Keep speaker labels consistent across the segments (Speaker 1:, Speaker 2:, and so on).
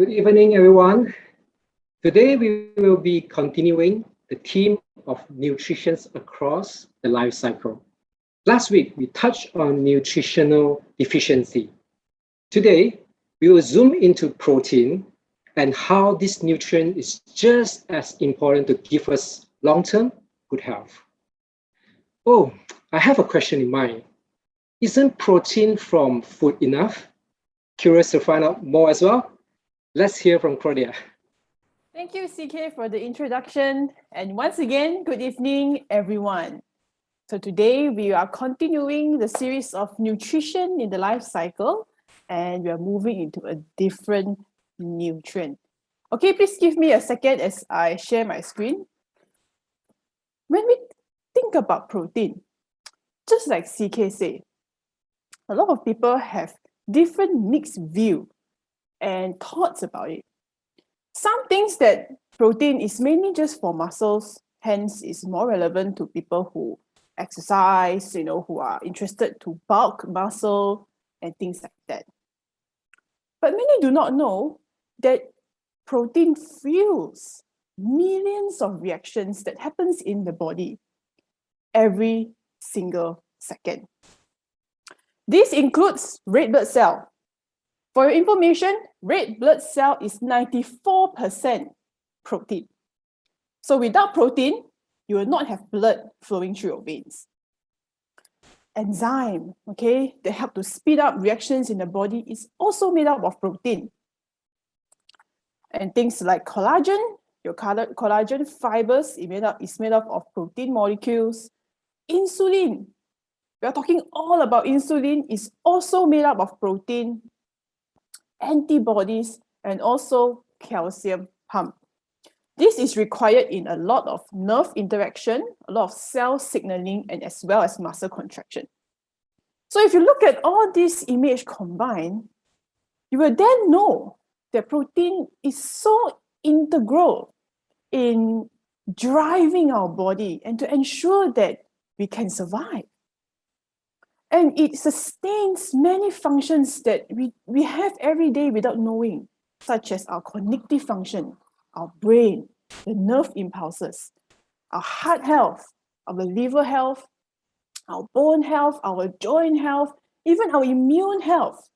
Speaker 1: Good evening, everyone. Today we will be continuing the theme of nutrition across the life cycle. Last week, we touched on nutritional deficiency. Today, we will zoom into protein and how this nutrient is just as important to give us long-term good health. Oh, I have a question in mind. Isn't protein from food enough? Curious to find out more as well? Let's hear from Claudia.
Speaker 2: Thank you, CK, for the introduction. And once again, good evening, everyone. So today we are continuing the series of nutrition in the life cycle, and we are moving into a different nutrient. Okay, please give me a second as I share my screen. When we think about protein, just like CK said, a lot of people have different mixed view and thoughts about it. Some things that protein is mainly just for muscles, hence is more relevant to people who exercise, who are interested to bulk muscle and things like that. But many do not know that protein fuels millions of reactions that happens in the body every single second. This includes red blood cell. For your information, red blood cell is 94% protein. So without protein, you will not have blood flowing through your veins. Enzyme, okay, that help to speed up reactions in the body is also made up of protein. And things like collagen, your collagen fibers is made up of protein molecules. Insulin, we are talking all about insulin, is also made up of protein. Antibodies, and also calcium pump. This is required in a lot of nerve interaction, a lot of cell signaling, and as well as muscle contraction. So if you look at all these images combined, you will then know that protein is so integral in driving our body and to ensure that we can survive. And it sustains many functions that we have every day without knowing, such as our cognitive function, our brain, the nerve impulses, our heart health, our liver health, our bone health, our joint health, even our immune health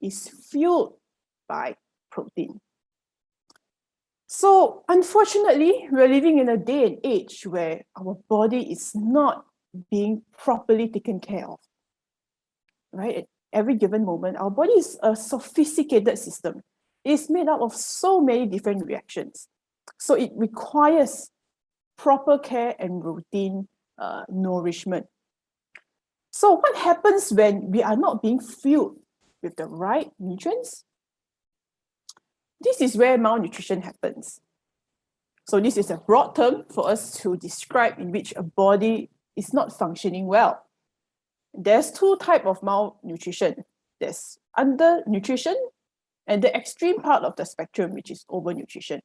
Speaker 2: is fueled by protein. So unfortunately, we're living in a day and age where our body is not being properly taken care of. Right? At every given moment, our body is a sophisticated system. It is made up of so many different reactions. So it requires proper care and routine nourishment. So what happens when we are not being fueled with the right nutrients? This is where malnutrition happens. So this is a broad term for us to describe in which a body is not functioning well. There's two types of malnutrition. There's undernutrition and the extreme part of the spectrum, which is overnutrition.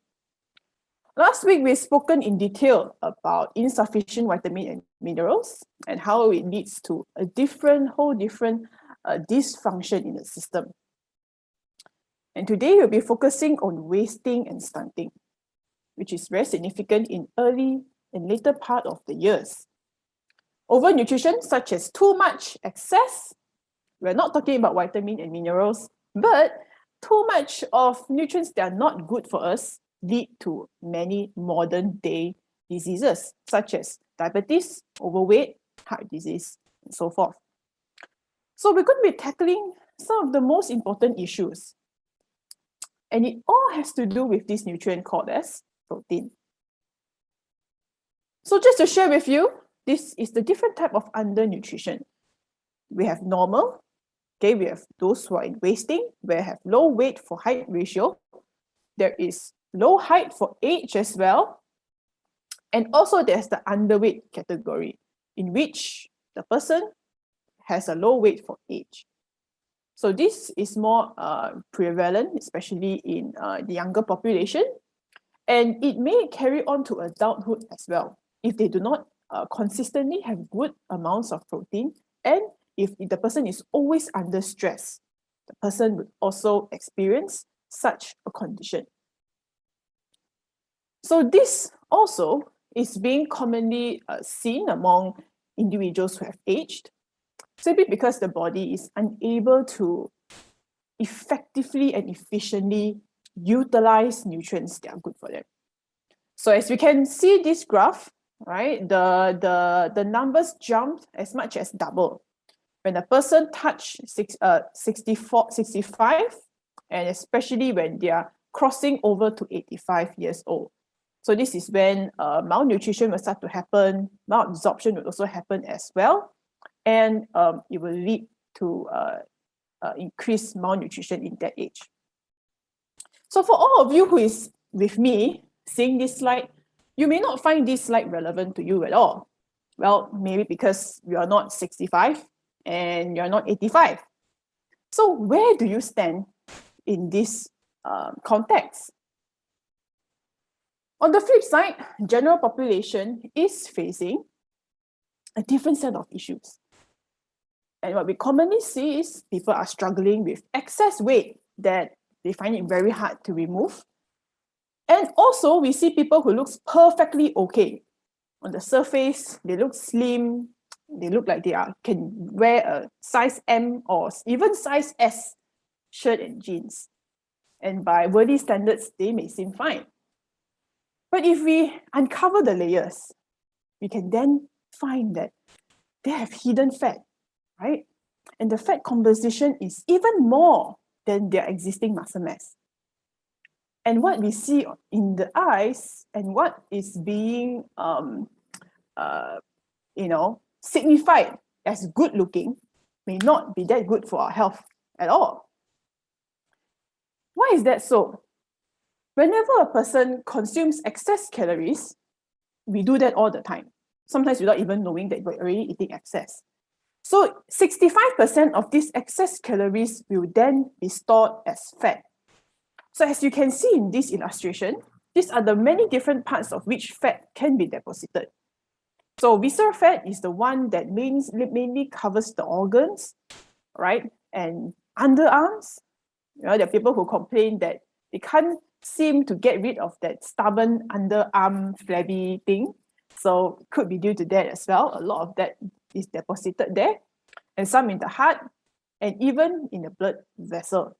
Speaker 2: Last week, we've spoken in detail about insufficient vitamin and minerals and how it leads to a whole different dysfunction in the system. And today, we'll be focusing on wasting and stunting, which is very significant in early and later part of the years. Overnutrition, such as too much excess, we're not talking about vitamin and minerals, but too much of nutrients that are not good for us lead to many modern day diseases, such as diabetes, overweight, heart disease, and so forth. So we're going to be tackling some of the most important issues. And it all has to do with this nutrient called as protein. So just to share with you, this is the different type of undernutrition. We have normal, okay, we have those who are in wasting, we have low weight for height ratio. There is low height for age as well. And also there's the underweight category, in which the person has a low weight for age. So this is more prevalent, especially in the younger population. And it may carry on to adulthood as well, if they do not consistently have good amounts of protein, and if the person is always under stress, the person would also experience such a condition. So this also is being commonly seen among individuals who have aged, simply because the body is unable to effectively and efficiently utilize nutrients that are good for them. So as we can see this graph, right, the numbers jumped as much as double when a person touched 65, and especially when they are crossing over to 85 years old. So this is when malnutrition will start to happen, malabsorption will also happen as well, and it will lead to increased malnutrition in that age. So for all of you who is with me seeing this slide, you may not find this slide relevant to you at all. Well, maybe because you are not 65 and you're not 85. So where do you stand in this context? On the flip side, general population is facing a different set of issues. And what we commonly see is people are struggling with excess weight that they find it very hard to remove. And also we see people who look perfectly okay. On the surface, they look slim, they look like they can wear a size M or even size S shirt and jeans. And by worldly standards, they may seem fine. But if we uncover the layers, we can then find that they have hidden fat, right? And the fat composition is even more than their existing muscle mass. And what we see in the eyes and what is being signified as good looking may not be that good for our health at all. Why is that so? Whenever a person consumes excess calories, we do that all the time, sometimes without even knowing that we're already eating excess. So 65% of these excess calories will then be stored as fat. So as you can see in this illustration, these are the many different parts of which fat can be deposited. So visceral fat is the one that mainly covers the organs, right? And underarms, there are people who complain that they can't seem to get rid of that stubborn underarm flabby thing. So it could be due to that as well. A lot of that is deposited there, and some in the heart, and even in the blood vessel.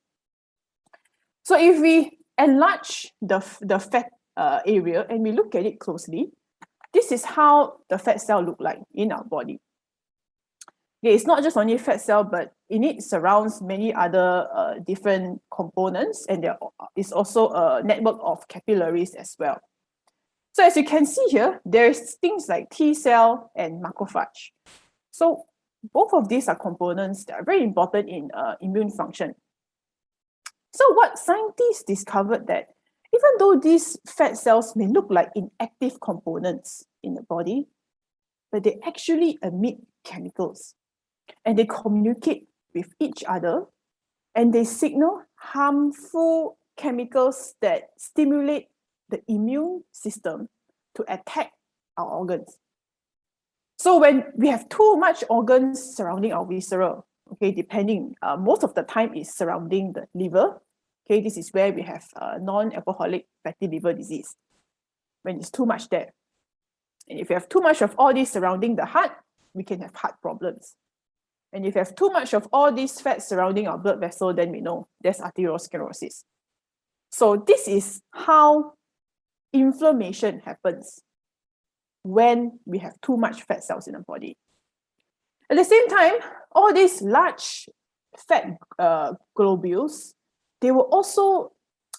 Speaker 2: So if we enlarge the fat area and we look at it closely, this is how the fat cell look like in our body. Okay, it's not just only fat cell, but in it surrounds many other different components, and there is also a network of capillaries as well. So as you can see here, there's things like T cell and macrophage. So both of these are components that are very important in immune function. So what scientists discovered that even though these fat cells may look like inactive components in the body, but they actually emit chemicals and they communicate with each other, and they signal harmful chemicals that stimulate the immune system to attack our organs. So when we have too much organs surrounding our viscera, okay, depending, most of the time is surrounding the liver. Okay, this is where we have non-alcoholic fatty liver disease, when it's too much there. And if you have too much of all this surrounding the heart, we can have heart problems. And if you have too much of all these fats surrounding our blood vessel, then we know there's arteriosclerosis. So this is how inflammation happens when we have too much fat cells in the body. At the same time, all these large fat globules, they will also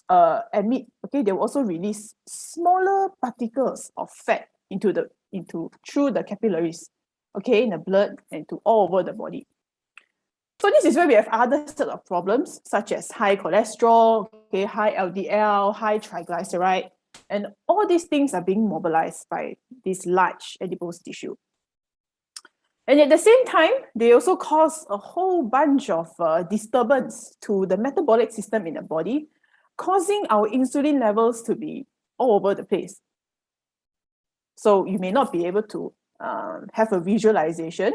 Speaker 2: they will also release smaller particles of fat through the capillaries, okay, in the blood and to all over the body. So this is where we have other set of problems, such as high cholesterol, okay, high LDL, high triglyceride, and all these things are being mobilized by this large adipose tissue. And at the same time, they also cause a whole bunch of disturbance to the metabolic system in the body, causing our insulin levels to be all over the place. So you may not be able to have a visualization.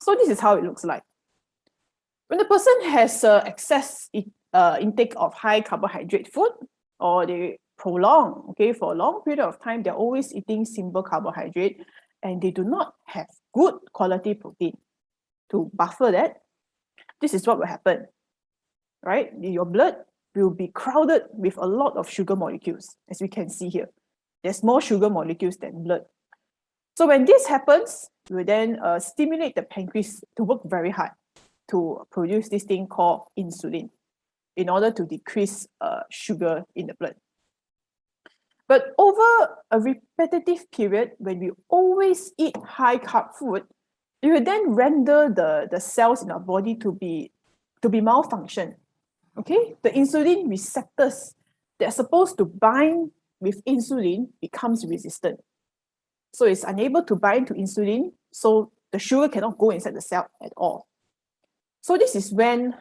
Speaker 2: So this is how it looks like. When the person has excess intake of high carbohydrate food, or they prolong, okay, for a long period of time, they're always eating simple carbohydrate and they do not have good quality protein to buffer that. This is what will happen, right? Your blood will be crowded with a lot of sugar molecules, as we can see here. There's more sugar molecules than blood. So when this happens, we will then stimulate the pancreas to work very hard to produce this thing called insulin in order to decrease sugar in the blood. But over a repetitive period, when we always eat high carb food, it will then render the cells in our body to be malfunction. Okay, the insulin receptors that are supposed to bind with insulin becomes resistant. So it's unable to bind to insulin, so the sugar cannot go inside the cell at all. So this is when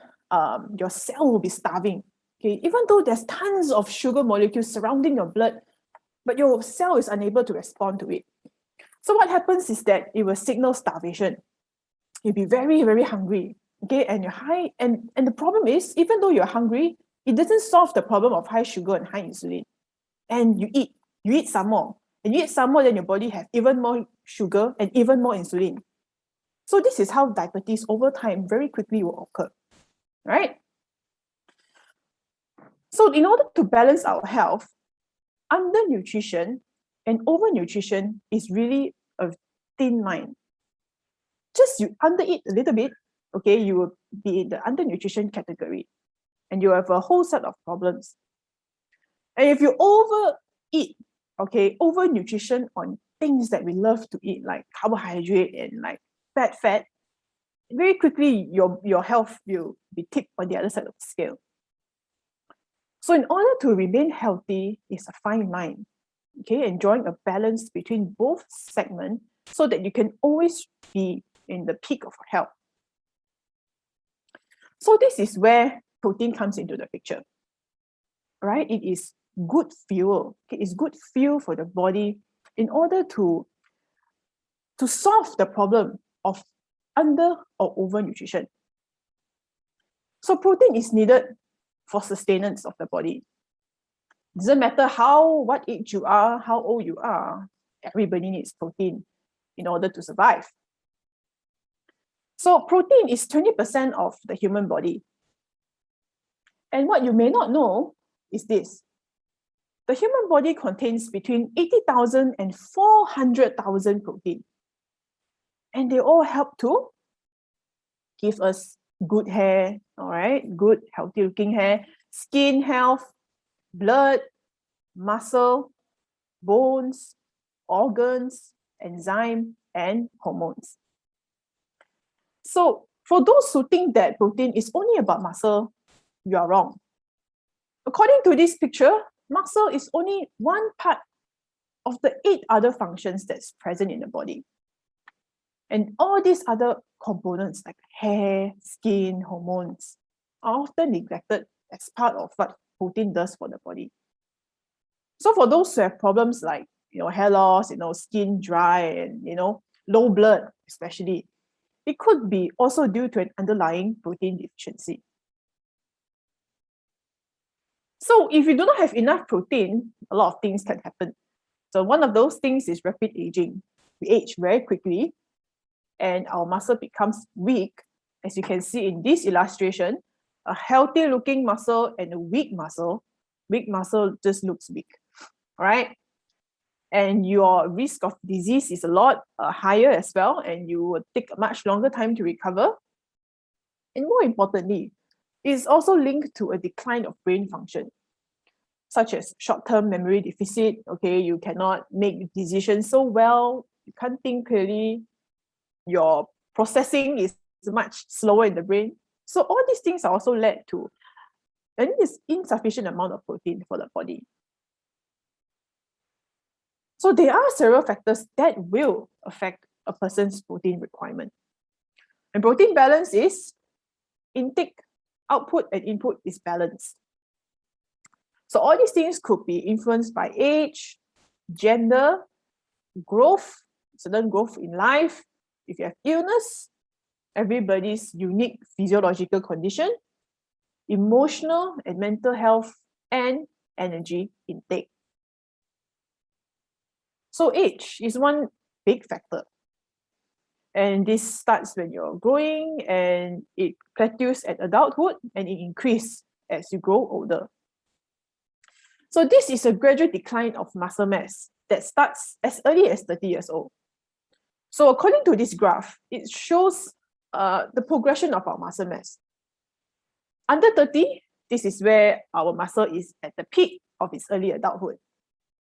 Speaker 2: your cell will be starving. Okay, even though there's tons of sugar molecules surrounding your blood, but your cell is unable to respond to it. So what happens is that it will signal starvation. You'll be very, very hungry. Okay, and you're high, and the problem is, even though you're hungry, it doesn't solve the problem of high sugar and high insulin. And you eat some more, and you eat some more, then your body has even more sugar and even more insulin. So this is how diabetes over time very quickly will occur, right? So in order to balance our health, undernutrition and overnutrition is really a thin line. Just you undereat a little bit, okay, you will be in the undernutrition category and you have a whole set of problems. And if you overeat, okay, overnutrition on things that we love to eat, like carbohydrate and like bad fat, very quickly your health will be tipped on the other side of the scale. So in order to remain healthy is a fine line, okay, enjoying a balance between both segments so that you can always be in the peak of health. So this is where protein comes into the picture, right? It is good fuel. Okay? It's good fuel for the body in order to solve the problem of under or overnutrition. So protein is needed for sustenance of the body. Doesn't matter what age you are, how old you are, everybody needs protein in order to survive. So protein is 20% of the human body. And what you may not know is this. The human body contains between 80,000 and 400,000 protein. And they all help to give us good hair, all right? Good, healthy looking hair, skin health, blood, muscle, bones, organs, enzyme, and hormones. So for those who think that protein is only about muscle, you are wrong. According to this picture, muscle is only one part of the 8 other functions that's present in the body. And all these other components like hair, skin, hormones are often neglected as part of what protein does for the body. So for those who have problems like hair loss, skin dry, and low blood especially, it could be also due to an underlying protein deficiency. So if you do not have enough protein, a lot of things can happen. So one of those things is rapid aging. We age very quickly and our muscle becomes weak. As you can see in this illustration, a healthy looking muscle and a weak muscle just looks weak, right? And your risk of disease is a lot higher as well, and you will take a much longer time to recover. And more importantly, it's also linked to a decline of brain function, such as short-term memory deficit. Okay, you cannot make decisions so well, you can't think clearly, your processing is much slower in the brain. So all these things are also led to an insufficient amount of protein for the body. So there are several factors that will affect a person's protein requirement. And protein balance is intake, output, and input is balanced. So all these things could be influenced by age, gender, growth, certain growth in life. If you have illness, everybody's unique physiological condition, emotional and mental health, and energy intake. So age is one big factor. And this starts when you're growing and it plateaus at adulthood and it increases as you grow older. So this is a gradual decline of muscle mass that starts as early as 30 years old. So according to this graph, it shows the progression of our muscle mass. Under 30, this is where our muscle is at the peak of its early adulthood.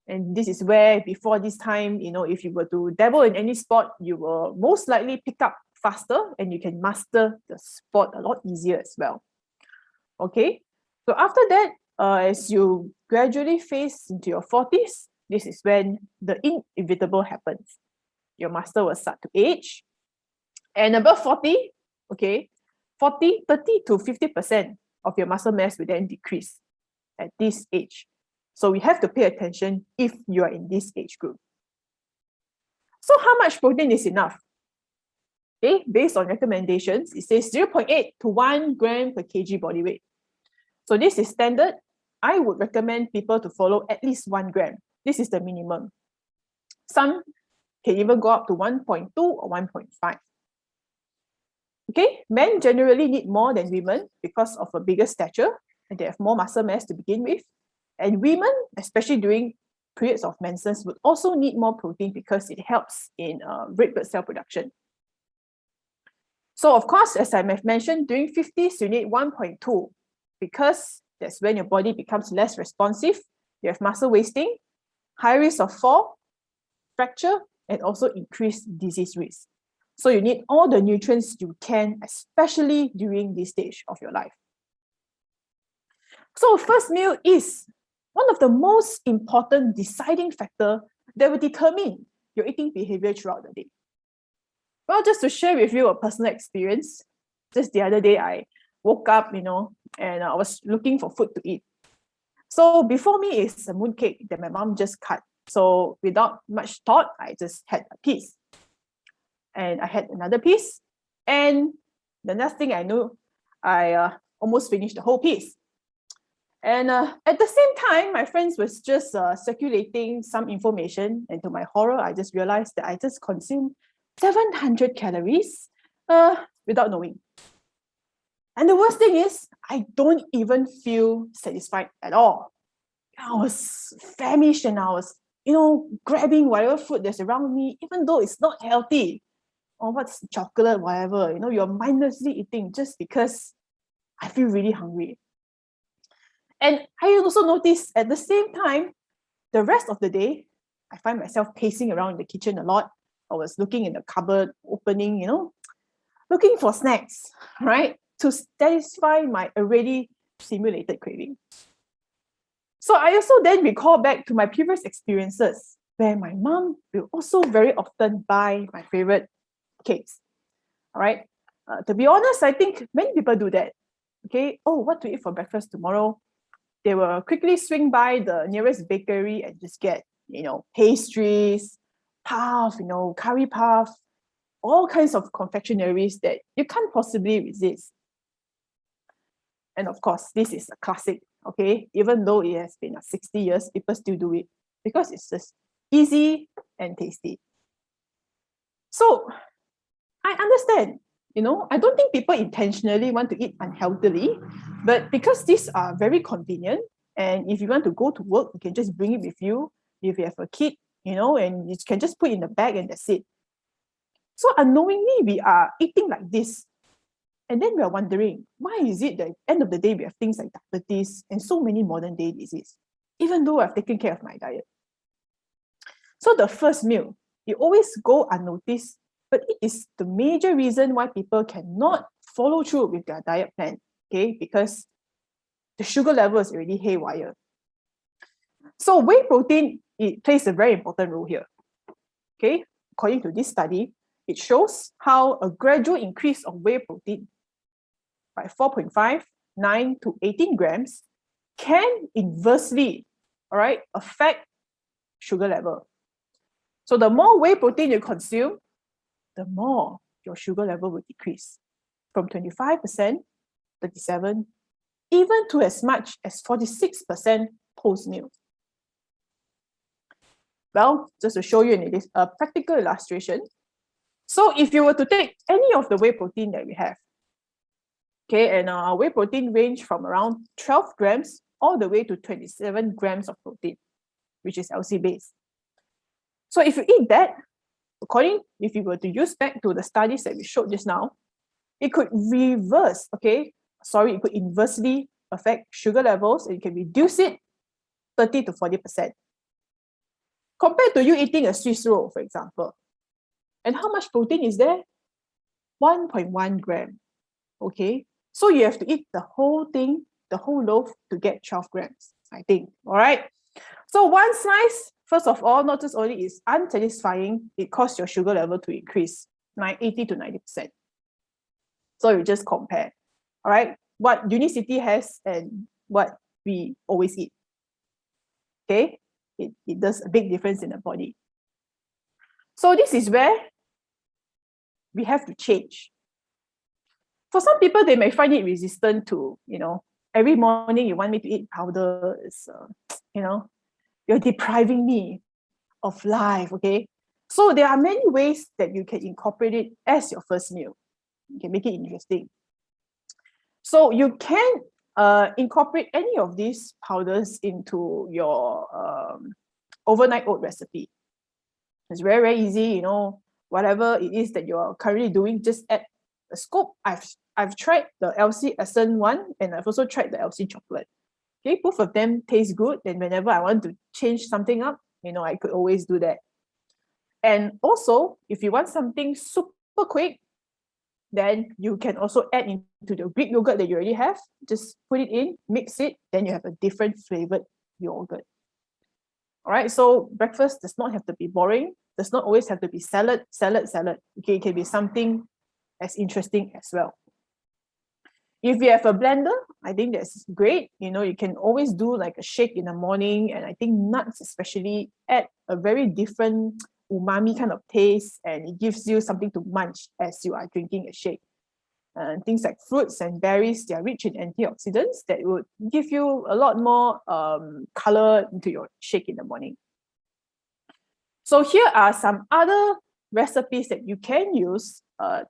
Speaker 2: And this is where before this time, if you were to dabble in any sport, you will most likely pick up faster and you can master the sport a lot easier as well. Okay, so after that, as you gradually phase into your 40s, this is when the inevitable happens. Your muscle will start to age. And above 40, okay, 30 to 50% of your muscle mass will then decrease at this age. So we have to pay attention if you are in this age group. So how much protein is enough? Okay, based on recommendations, it says 0.8 to 1 gram per kg body weight. So this is standard. I would recommend people to follow at least 1 gram. This is the minimum. Some can even go up to 1.2 or 1.5. Okay, men generally need more than women because of a bigger stature and they have more muscle mass to begin with. And women, especially during periods of menses, would also need more protein because it helps in red blood cell production. So of course, as I mentioned, during 50s, you need 1.2 because that's when your body becomes less responsive. You have muscle wasting, high risk of fall, fracture, and also increased disease risk. So you need all the nutrients you can, especially during this stage of your life. So first meal is one of the most important deciding factor that will determine your eating behavior throughout the day. Well, just to share with you a personal experience, just the other day I woke up, and I was looking for food to eat. So before me is a mooncake that my mom just cut. So without much thought, I just had a piece. And I had another piece. And the next thing I knew, I almost finished the whole piece. And at the same time, my friends was just circulating some information. And to my horror, I just realized that I just consumed 700 calories without knowing. And the worst thing is, I don't even feel satisfied at all. I was famished and I was, grabbing whatever food that's around me, even though it's not healthy. Or what's chocolate, whatever, you're mindlessly eating just because I feel really hungry. And I also noticed at the same time, the rest of the day, I find myself pacing around in the kitchen a lot. I was looking in the cupboard opening, looking for snacks, right? To satisfy my already simulated craving. So I also then recall back to my previous experiences where my mom will also very often buy my favorite cakes. All right. To be honest, I think many people do that. Okay. Oh, what to eat for breakfast tomorrow? They will quickly swing by the nearest bakery and just get, pastries, puff, curry puff, all kinds of confectionaries that you can't possibly resist. And of course, this is a classic. Okay. Even though it has been 60 years, people still do it because it's just easy and tasty. So I understand, I don't think people intentionally want to eat unhealthily, but because these are very convenient, and if you want to go to work, you can just bring it with you. If you have a kid, and you can just put it in the bag and that's it. So unknowingly, we are eating like this. And then we are wondering, why is it that at the end of the day, we have things like diabetes and so many modern day diseases, even though I've taken care of my diet? So the first meal, it always go unnoticed, but it is the major reason why people cannot follow through with their diet plan, okay? Because the sugar level is already haywire. So whey protein, it plays a very important role here, okay? According to this study, it shows how a gradual increase of whey protein by 4.5, 9 to 18 grams can inversely, all right, affect sugar level. So the more whey protein you consume, the more your sugar level will decrease from 25%, 37, even to as much as 46% post-meal. Well, just to show you a practical illustration. So if you were to take any of the whey protein that we have, okay, and our whey protein range from around 12 grams all the way to 27 grams of protein, which is LC based. So if you eat that, if you were to use back to the studies that we showed just now, it could it could inversely affect sugar levels, and you can reduce it 30 to 40%. Compared to you eating a Swiss roll, for example. And how much protein is there? 1.1 gram. Okay, so you have to eat the whole thing, the whole loaf, to get 12 grams, I think. All right. So one slice, first of all, not just only is unsatisfying, it causes your sugar level to increase 80 to 90%. So you just compare, all right, what Unicity has and what we always eat. Okay, it does a big difference in the body. So this is where we have to change. For some people, they may find it resistant to, every morning you want me to eat powder. It's, you're depriving me of life, okay? So there are many ways that you can incorporate it as your first meal. You can make it interesting. So you can incorporate any of these powders into your overnight oat recipe. It's very, very easy, whatever it is that you're currently doing, just add a scoop. I've tried the LC Essence one, and I've also tried the LC chocolate. Okay, both of them taste good, and whenever I want to change something up, I could always do that. And also, if you want something super quick, then you can also add into the Greek yogurt that you already have. Just put it in, mix it, then you have a different flavored yogurt. All right, so breakfast does not have to be boring, does not always have to be salad. Okay, it can be something as interesting as well. If you have a blender, I think that's great. You can always do like a shake in the morning, and I think nuts especially add a very different umami kind of taste, and it gives you something to munch as you are drinking a shake. And things like fruits and berries, they are rich in antioxidants that would give you a lot more color into your shake in the morning. So here are some other recipes that you can use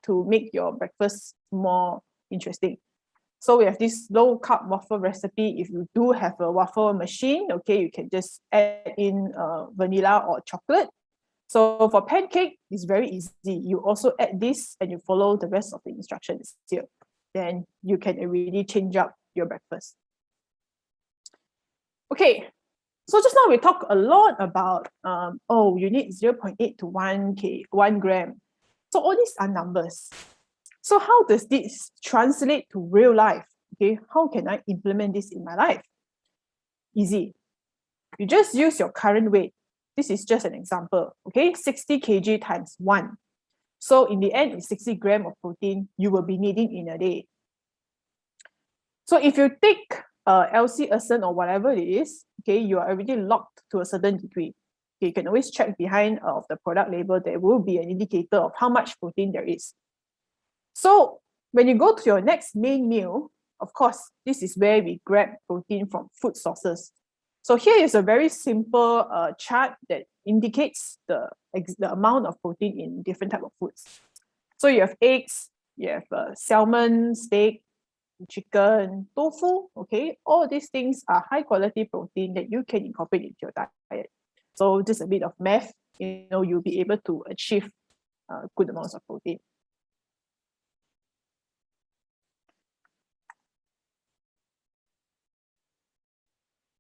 Speaker 2: to make your breakfast more interesting. So we have this low carb waffle recipe. If you do have a waffle machine, okay, you can just add in vanilla or chocolate. So for pancake, it's very easy. You also add this and you follow the rest of the instructions here. Then you can really change up your breakfast. Okay, so just now we talked a lot about, you need 0.8 to 1 gram. So all these are numbers. So how does this translate to real life? Okay, how can I implement this in my life? Easy. You just use your current weight. This is just an example, okay? 60 kg times 1. So in the end, it's 60 grams of protein you will be needing in a day. So if you take LC Essence or whatever it is, okay, you are already locked to a certain degree. Okay, you can always check behind of the product label. There will be an indicator of how much protein there is. So when you go to your next main meal, of course, this is where we grab protein from food sources. So here is a very simple chart that indicates the amount of protein in different types of foods. So you have eggs, you have salmon, steak, chicken, tofu, okay? All these things are high quality protein that you can incorporate into your diet. So just a bit of math, you'll be able to achieve good amounts of protein.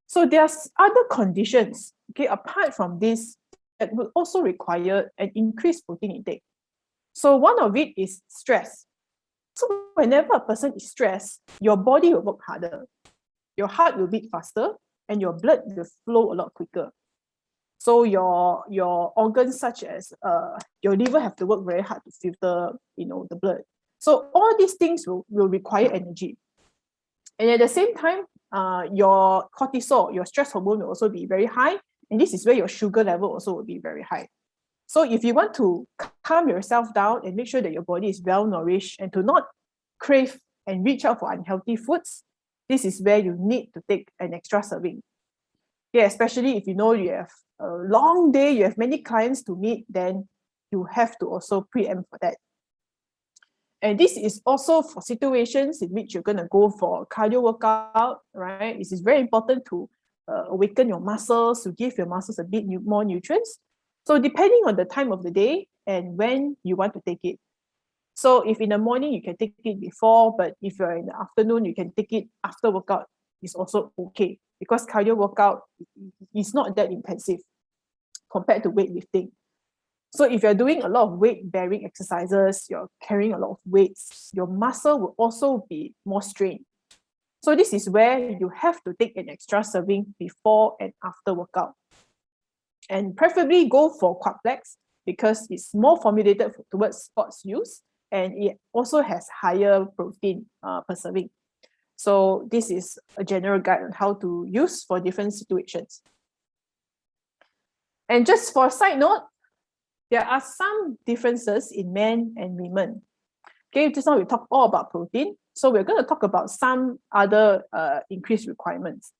Speaker 2: So there's other conditions, okay, apart from this, that will also require an increased protein intake. So one of it is stress. So whenever a person is stressed, your body will work harder. Your heart will beat faster and your blood will flow a lot quicker. So your organs such as your liver have to work very hard to filter, the blood. So all these things will require energy. And at the same time, your cortisol, your stress hormone will also be very high. And this is where your sugar level also will be very high. So if you want to calm yourself down and make sure that your body is well nourished and to not crave and reach out for unhealthy foods, this is where you need to take an extra serving. Yeah, especially if you know you have a long day, you have many clients to meet, then you have to also preempt for that. And this is also for situations in which you're going to go for a cardio workout, right? It is very important to awaken your muscles, to give your muscles a bit more nutrients. So depending on the time of the day and when you want to take it. So if in the morning, you can take it before, but if you're in the afternoon, you can take it after workout. It's also okay, because cardio workout is not that intensive compared to weightlifting. So if you're doing a lot of weight-bearing exercises, you're carrying a lot of weights, your muscle will also be more strained. So this is where you have to take an extra serving before and after workout. And preferably go for quad flex, because it's more formulated towards sports use, and it also has higher protein per serving. So this is a general guide on how to use for different situations. And just for a side note, there are some differences in men and women. Okay, just now we talked all about protein. So we're going to talk about some other increased requirements.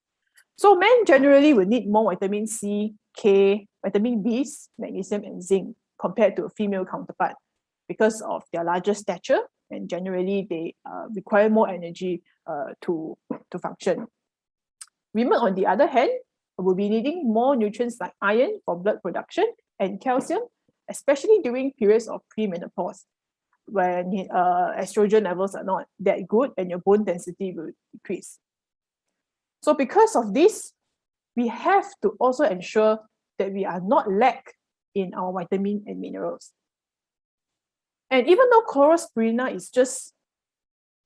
Speaker 2: So men generally will need more vitamin C, K, vitamin Bs, magnesium, and zinc compared to a female counterpart because of their larger stature, and generally they require more energy to function. Women, on the other hand, will be needing more nutrients like iron for blood production and calcium, especially during periods of premenopause, when estrogen levels are not that good and your bone density will decrease. So because of this, we have to also ensure that we are not lack in our vitamin and minerals. And even though coral spirulina is just,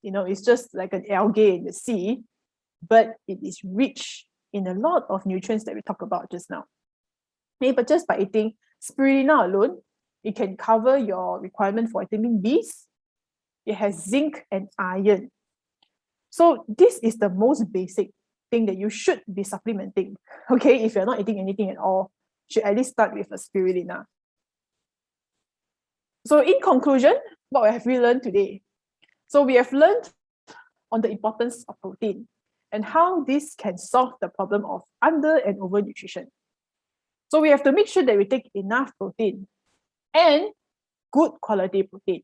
Speaker 2: it's just like an algae in the sea, but it is rich in a lot of nutrients that we talked about just now. Okay, but just by eating spirulina alone, it can cover your requirement for vitamin Bs. It has zinc and iron. So this is the most basic thing that you should be supplementing. Okay, if you're not eating anything at all, you should at least start with a spirulina. So in conclusion, what have we learned today? So we have learned on the importance of protein and how this can solve the problem of under and over nutrition. So we have to make sure that we take enough protein and good quality protein.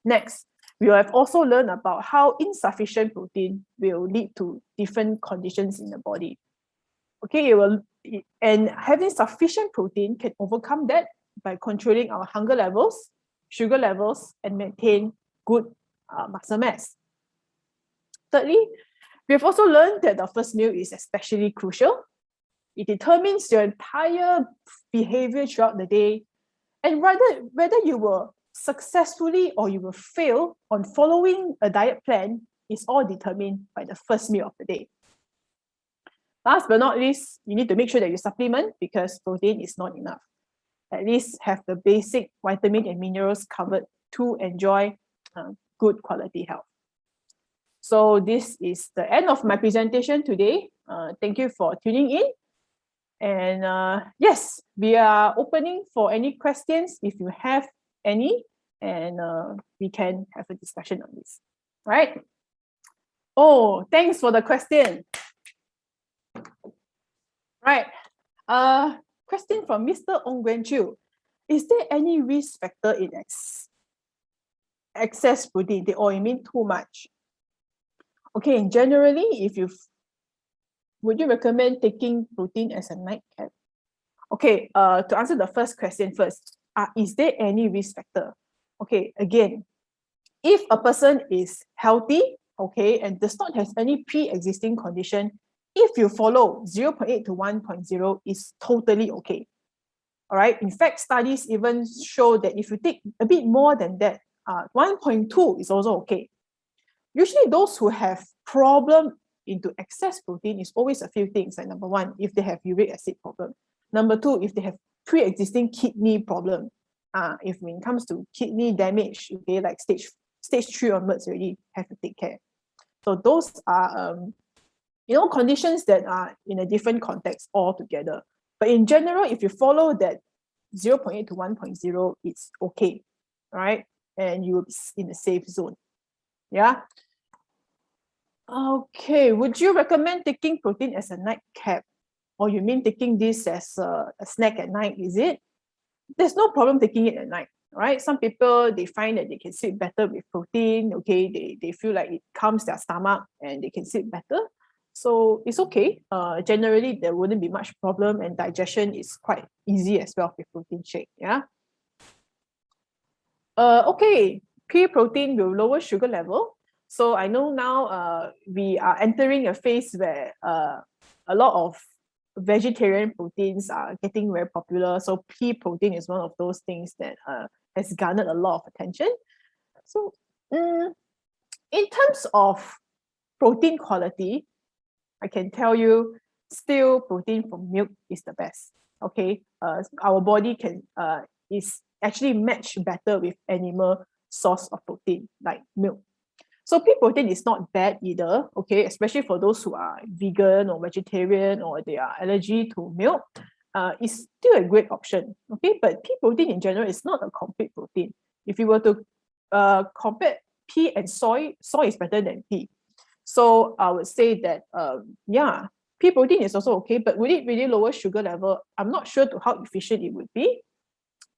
Speaker 2: Next, we have also learned about how insufficient protein will lead to different conditions in the body. Okay, and having sufficient protein can overcome that by controlling our hunger levels, sugar levels, and maintain good muscle mass. Thirdly, we have also learned that the first meal is especially crucial. It determines your entire behavior throughout the day, and whether you will successfully or you will fail on following a diet plan is all determined by the first meal of the day. Last but not least, you need to make sure that you supplement, because protein is not enough. At least have the basic vitamin and minerals covered to enjoy good quality health. So this is the end of my presentation today. Thank you for tuning in. And yes, we are opening for any questions if you have any, and we can have a discussion on this. Right? Oh, thanks for the question. Right. Question from Mr. Ong Guan Chiu. Is there any risk factor in excess protein, or you mean too much? Okay, generally, would you recommend taking protein as a nightcap? Okay, to answer the first question first, is there any risk factor? Okay, again, if a person is healthy, okay, and does not have any pre-existing condition, if you follow 0.8 to 1.0 is totally okay. All right. In fact, studies even show that if you take a bit more than that, 1.2 is also okay. Usually those who have problem into excess protein is always a few things. Like number one, if they have uric acid problem. Number two, if they have pre-existing kidney problem. If when it comes to kidney damage, okay, like stage 3 onwards, already have to take care. So those are conditions that are in a different context altogether. But in general, if you follow that 0.8 to 1.0, it's okay, right? And you will be in the safe zone. Yeah. Okay, would you recommend taking protein as a nightcap? Or you mean taking this as a snack at night, is it? There's no problem taking it at night, right? Some people, they find that they can sleep better with protein, okay? They feel like it calms their stomach and they can sleep better. So it's okay. Generally, there wouldn't be much problem and digestion is quite easy as well with protein shake, yeah? Okay, pea protein will lower sugar level. So I know now we are entering a phase where a lot of vegetarian proteins are getting very popular. So pea protein is one of those things that has garnered a lot of attention. So in terms of protein quality, I can tell you still protein from milk is the best. Okay, our body can is actually matched better with animal source of protein like milk. So pea protein is not bad either, okay, especially for those who are vegan or vegetarian or they are allergic to milk. It's still a great option, okay? But pea protein in general is not a complete protein. If you were to compare pea and soy, soy is better than pea. So I would say that, yeah, pea protein is also okay, but would it really lower sugar level? I'm not sure to how efficient it would be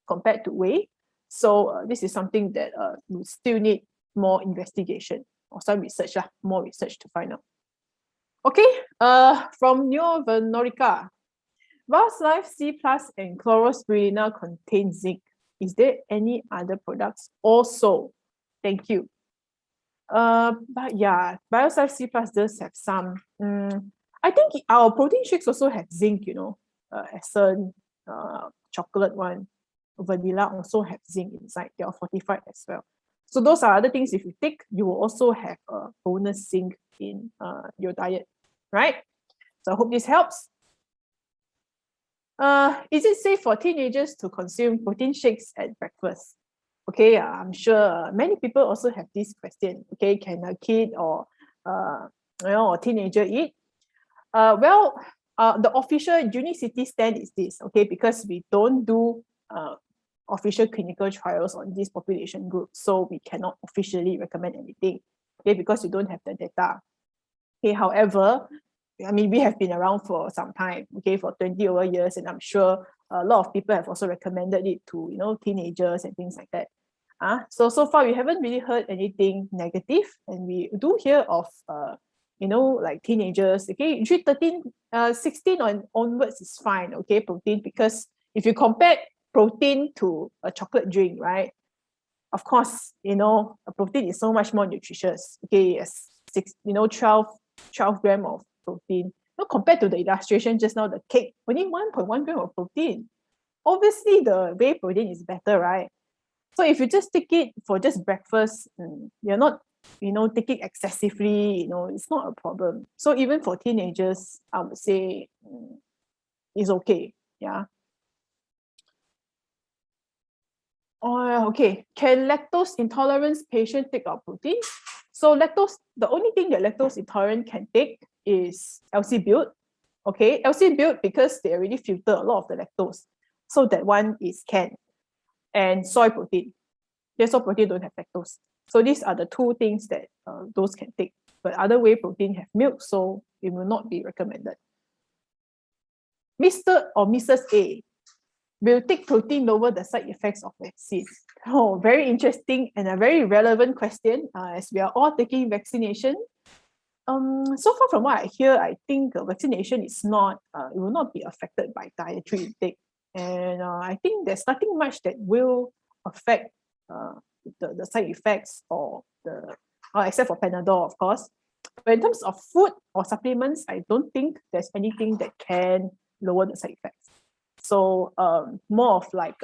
Speaker 2: compared to whey. So this is something that we still need more investigation or some research, more research to find out. Okay, from Neo Venorica, Vast Life C Plus and chlorospirulina contain zinc. Is there any other products also? Thank you. But yeah, BioSlife C Plus does have some. I think our protein shakes also have zinc, you know, essence, chocolate one, vanilla also have zinc inside. They are fortified as well. So those are other things. If you take, you will also have a bonus zinc in your diet, right? So I hope this helps. Is it safe for teenagers to consume protein shakes at breakfast? Okay, I'm sure many people also have this question. Okay, can a kid or or teenager eat? Well, the official Unicity stand is this. Okay, because we don't do official clinical trials on this population group, so we cannot officially recommend anything. Okay, because we don't have the data. Okay, however, I mean, we have been around for some time, okay, for 20 over years, and I'm sure a lot of people have also recommended it to, you know, teenagers and things like that. So far, we haven't really heard anything negative, and we do hear of, you know, like teenagers, okay, usually 13, 16 onwards is fine, okay, protein, because if you compare protein to a chocolate drink, right, of course, you know, a protein is so much more nutritious, okay, as 12 gram of protein. Now, compared to the illustration just now, the cake, only 1.1 gram of protein. Obviously, the whey protein is better, right? So if you just take it for just breakfast, you're not, you know, taking excessively, you know, it's not a problem. So even for teenagers, I would say it's okay, yeah. Oh, okay. Can lactose intolerance patient take our protein? So lactose, the only thing that lactose intolerant can take is LC build. Okay, LC build because they already filter a lot of the lactose. So that one is canned. And soy protein. Yeah, soy protein don't have lactose. So these are the two things that those can take. But other whey protein have milk, so it will not be recommended. Mr. or Mrs. A, will take protein lower the side effects of vaccine? Oh, very interesting and a very relevant question as we are all taking vaccination. So far from what I hear, I think vaccination is not, it will not be affected by dietary intake. And I think there's nothing much that will affect the side effects or except for Panadol, of course. But in terms of food or supplements, I don't think there's anything that can lower the side effects. So more of like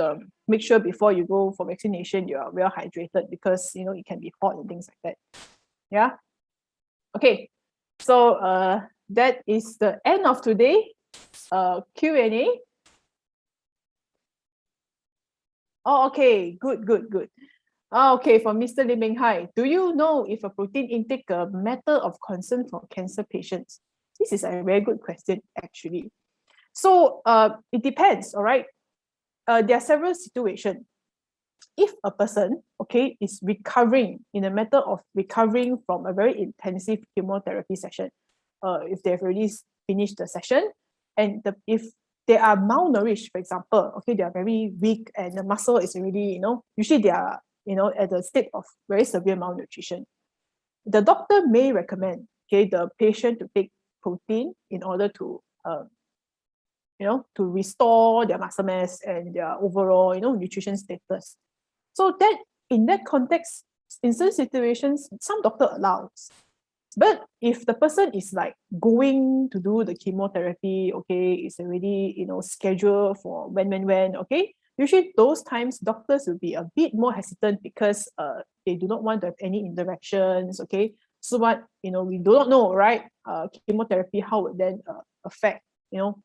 Speaker 2: make sure before you go for vaccination you are well hydrated because you know it can be hot and things like that. Yeah. Okay. So that is the end of today Q&A. Oh, okay. Good. Okay, for Mr. Lim Meng Hai, do you know if a protein intake a matter of concern for cancer patients? This is a very good question, actually. So it depends, all right? There are several situations. if a person, okay, is recovering, in a matter of recovering from a very intensive chemotherapy session, if they've already finished the session, and if they are malnourished, for example, okay, they are very weak and the muscle is already, usually they are, at the state of very severe malnutrition. The doctor may recommend, okay, the patient to take protein in order to, to restore their muscle mass and their overall, nutrition status. So that, in that context, in certain situations, some doctor allows. But if the person is like going to do the chemotherapy, okay, it's already, scheduled for when, okay, usually those times doctors will be a bit more hesitant because they do not want to have any interactions, okay. So what, we do not know, right? Chemotherapy, how would then affect,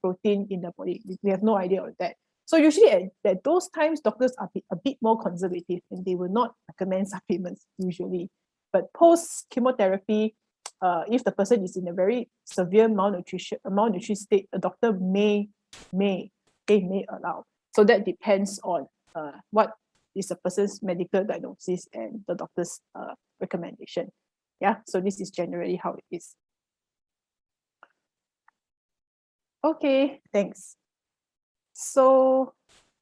Speaker 2: protein in the body. We have no idea of that. So usually at those times, doctors are a bit more conservative and they will not recommend supplements usually. But post chemotherapy, if the person is in a very severe malnutrition state, a doctor may allow. So that depends on what is a person's medical diagnosis and the doctor's recommendation. Yeah, so this is generally how it is. Okay, thanks. So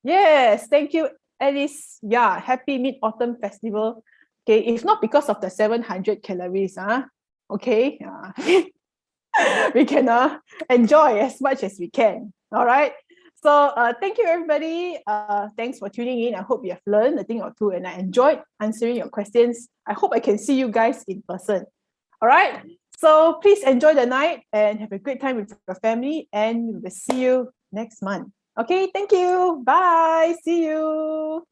Speaker 2: yes, thank you, Alice. Yeah, happy Mid-Autumn Festival. Okay, if not because of the 700 calories, okay, we can enjoy as much as we can. All right. So thank you, everybody. Thanks for tuning in. I hope you have learned a thing or two and I enjoyed answering your questions. I hope I can see you guys in person. All right. So please enjoy the night and have a great time with your family, and we will see you next month. Okay, thank you. Bye. See you.